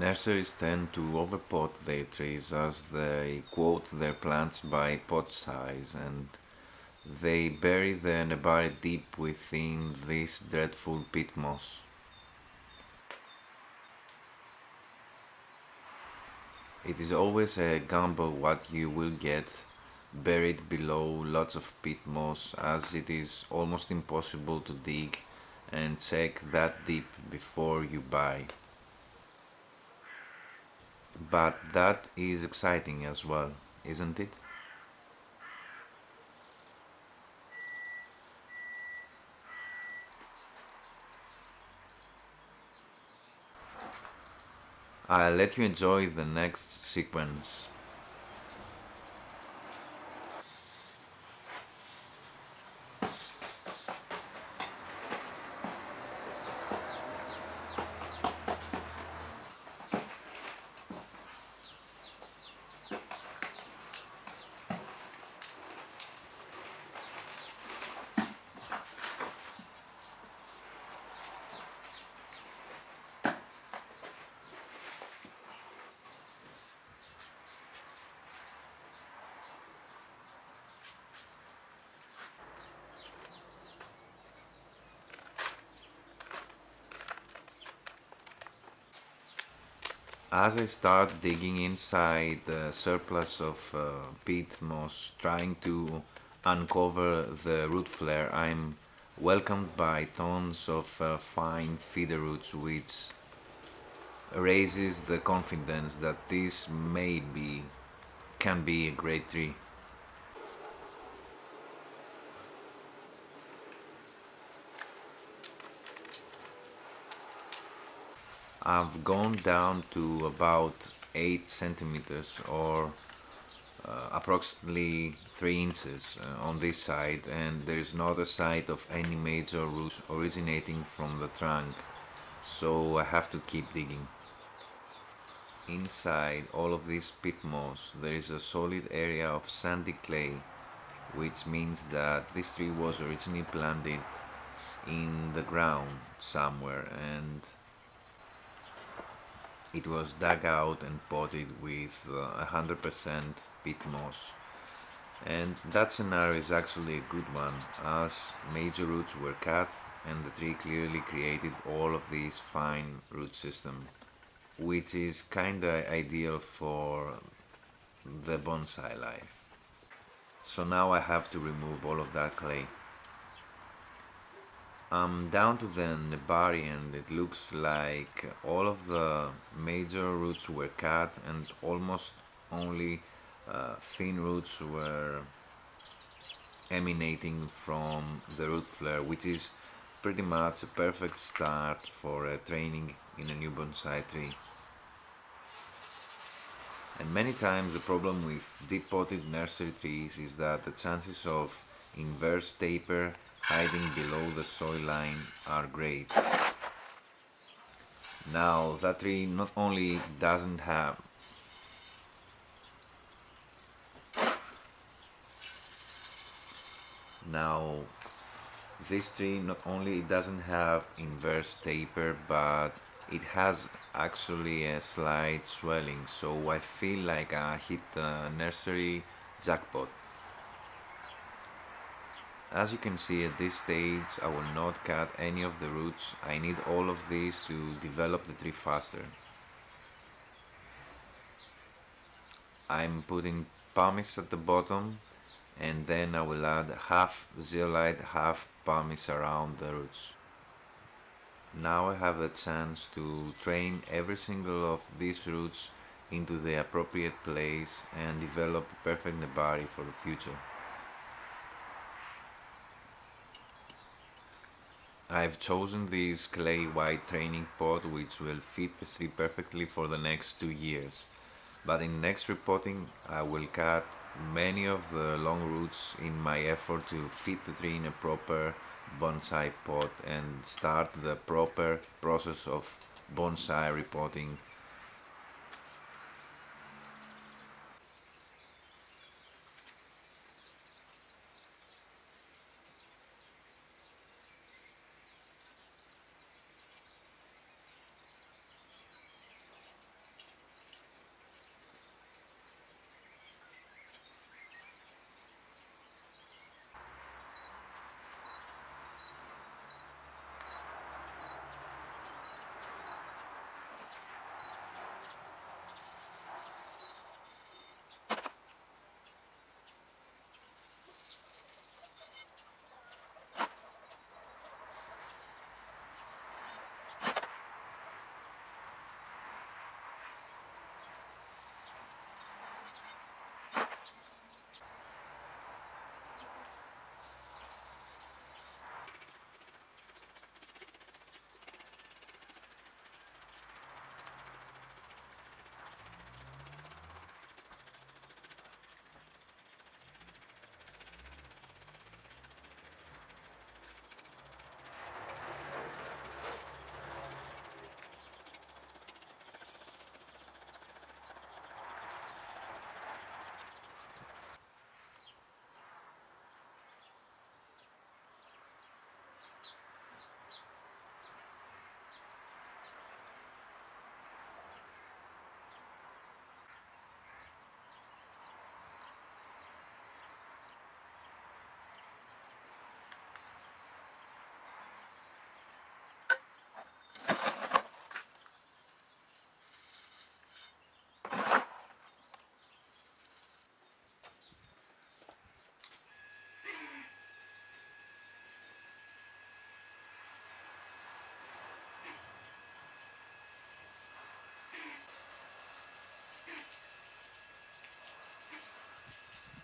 Nurseries tend to overpot their trees as they quote their plants by pot size, and they bury the nebari deep within this dreadful pit moss. It is always a gamble what you will get buried below lots of pit moss, as it is almost impossible to dig and check that deep before you buy. But that is exciting as well, isn't it? I'll let you enjoy the next sequence. As I start digging inside the surplus of peat moss, trying to uncover the root flare, I'm welcomed by tons of fine feeder roots, which raises the confidence that this maybe can be a great tree. I've gone down to about 8 centimeters or approximately 3 inches on this side, and there is not a sight of any major roots originating from the trunk, so I have to keep digging. Inside all of this pit moss there is a solid area of sandy clay, which means that this tree was originally planted in the ground somewhere, and it was dug out and potted with 100% peat moss. And that scenario is actually a good one, as major roots were cut and the tree clearly created all of these fine root system, which is kinda ideal for the bonsai life. So now I have to remove all of that clay. I'm down to the nebari, and it looks like all of the major roots were cut and almost only thin roots were emanating from the root flare, which is pretty much a perfect start for training in a new bonsai tree. And many times the problem with deep potted nursery trees is that the chances of inverse taper hiding below the soil line are great. Now that tree not only doesn't have now this tree not only doesn't have inverse taper, but it has actually a slight swelling, so I feel like I hit the nursery jackpot. As you can see, at this stage I will not cut any of the roots. I need all of these to develop the tree faster. I'm putting pumice at the bottom, and then I will add half zeolite, half pumice around the roots. Now I have the chance to train every single of these roots into the appropriate place and develop the perfect nebari for the future. I've chosen this clay white training pot, which will fit the tree perfectly for the next 2 years. But in next repotting I will cut many of the long roots in my effort to fit the tree in a proper bonsai pot and start the proper process of bonsai repotting.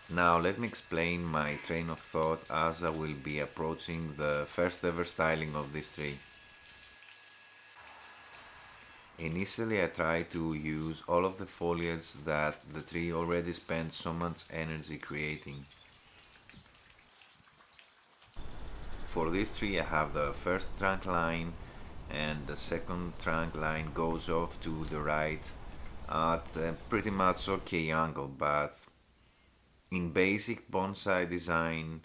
Now let me explain my train of thought as I will be approaching the first ever styling of this tree. Initially I try to use all of the foliage that the tree already spent so much energy creating. For this tree I have the first trunk line and the second trunk line goes off to the right at a pretty much okay angle, but in basic bonsai design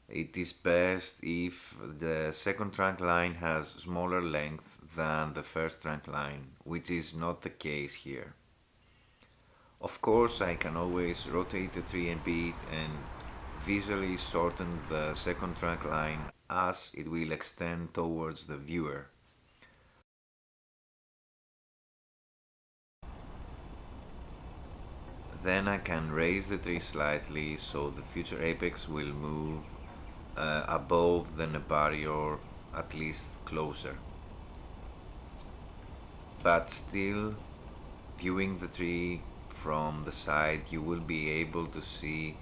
it is best if the second trunk line has smaller length than the first trunk line, which is not the case here. Of course, I can always rotate the tree a bit and visually shorten the second trunk line as it will extend towards the viewer. Then I can raise the tree slightly so the future apex will move above the nebari or at least closer. But still, viewing the tree from the side, you will be able to see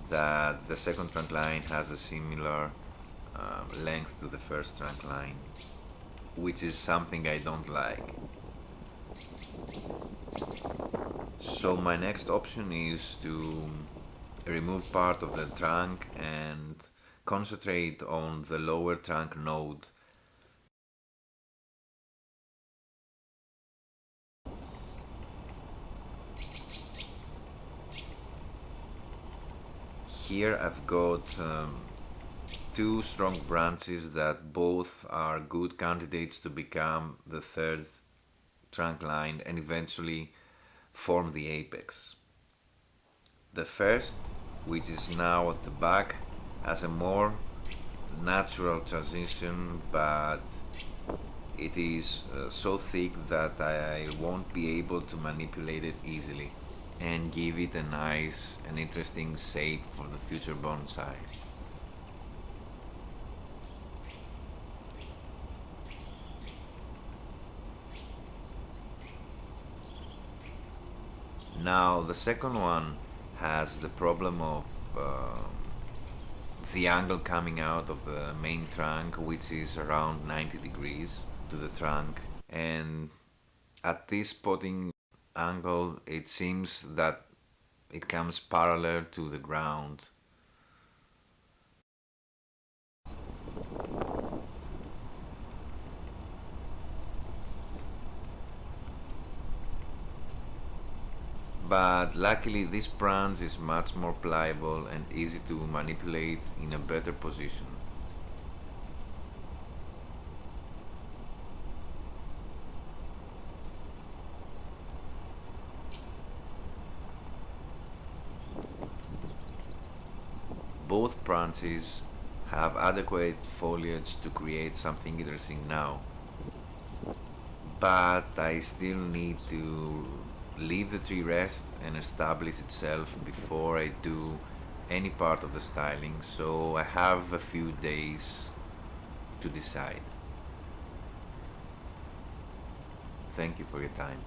that the second trunk line has a similar length to the first trunk line, which is something I don't like. So my next option is to remove part of the trunk and concentrate on the lower trunk node. Here I've got two strong branches that both are good candidates to become the third trunk line and eventually form the apex. The first, which is now at the back, has a more natural transition, but it is so thick that I won't be able to manipulate it easily and give it a nice and interesting shape for the future bonsai. Now the second one has the problem of the angle coming out of the main trunk, which is around 90 degrees to the trunk, and at this spotting angle it seems that it comes parallel to the ground. But luckily this branch is much more pliable and easy to manipulate in a better position. Both branches have adequate foliage to create something interesting now, but I still need to leave the tree rest and establish itself before I do any part of the styling, so I have a few days to decide. Thank you for your time.